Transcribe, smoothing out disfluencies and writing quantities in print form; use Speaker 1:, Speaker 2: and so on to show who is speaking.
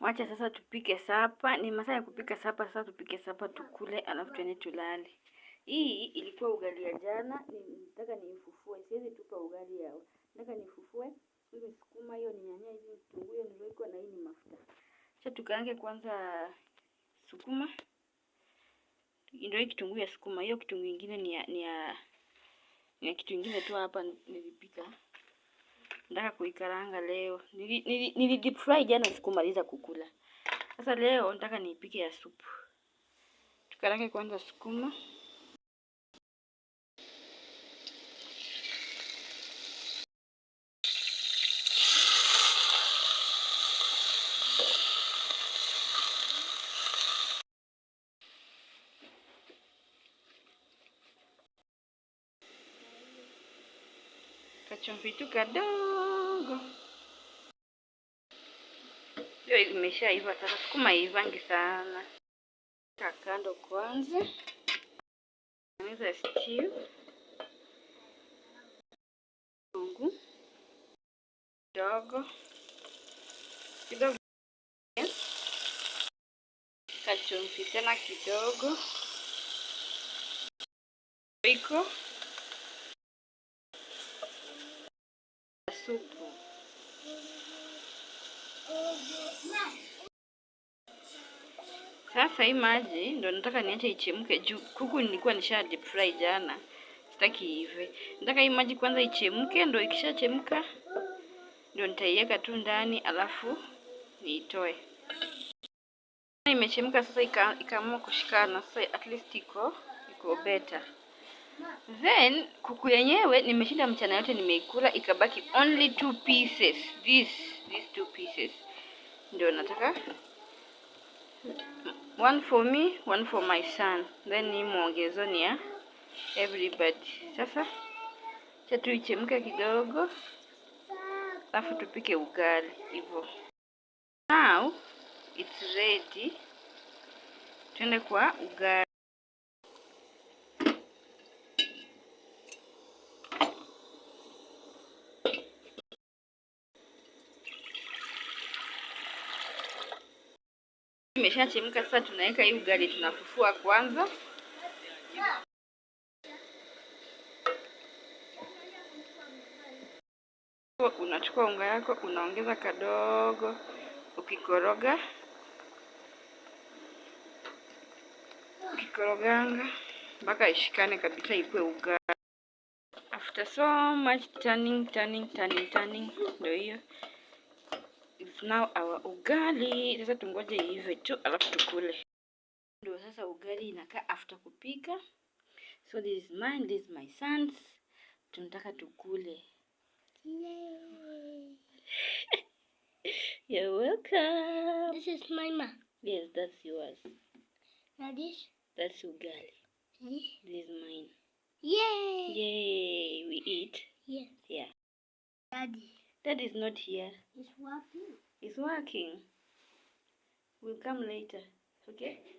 Speaker 1: Wacha sasa tupike sapa. Ni masaa ya kupika sapa. Sasa tupike sapa tukule, alafu tuende tulale. Hii ilikuwa ugali ya jana. Nataka niifufue. Siwezi tupa ugali yao. Nataka nifufue. Hiyo sukuma, hiyo ni nyanya, hiyo kitunguu, hiyo ni roiko, na hii ni mafuta. Acha tukaange kwanza sukuma. Ndio hii kitunguu ya sukuma. Hiyo kitunguu nyingine ni ya kitu kingine tu hapa nilipika. Nataka kuikaranga leo. Nili deep fry jana sikumaliza kukula. Sasa leo nataka niipike ya supu. Tukarange kwanza sukuma. Kachumvi tu kadogo. Hiyo imeshaiva sasa. Sukuma haivangi sana. Kando kwanza. Naweza stew. Kitunguu kidogo. Kachumvi tena kidogo. Roiko. Supu. Sasa hii maji ndo nataka niache ichemke juu kuku nilikuwa nisha deep fry jana. Sitaki ive. Nataka hii maji kwanza ichemke, ndo ikishachemka ndo nitaiweka tu ndani alafu niitoe. Imechemka sasa ikaamua kushikana. Sasa at least iko better. Then kuku yenyewe nimeshinda mchana yote nimeikula, ikabaki only 2 pieces. These 2 pieces. Ndio nataka one for me, one for my son. Then ni muongezo ni ya everybody. Sasa cha tuichemke kidogo. Alafu tupike ugali hivyo. Now it's ready. Tuende kwa ugali. Imeshachemka sasa tunaweka hii ugali tunafufua kwanza. Unachukua unga yako, unaongeza kadogo, ukikoroganga mpaka ishikane kabisa ikuwe ugali. After so much turning, ndio hiyo. It's now our ugali. Sasa tungoje iive tu alafu tukule. Ndio sasa ugali inakaa after kupika. So this is mine, this is my son's. Tunataka tukule. Yay. You're welcome.
Speaker 2: This is my ma.
Speaker 1: Yes, that's yours.
Speaker 2: Now this?
Speaker 1: That's ugali.
Speaker 2: This?
Speaker 1: This is mine.
Speaker 2: Yay!
Speaker 1: Yay! We eat?
Speaker 2: Yes.
Speaker 1: Yeah.
Speaker 2: Daddy.
Speaker 1: Dad is not here.
Speaker 2: He's working.
Speaker 1: He's working. We'll come later. Okay?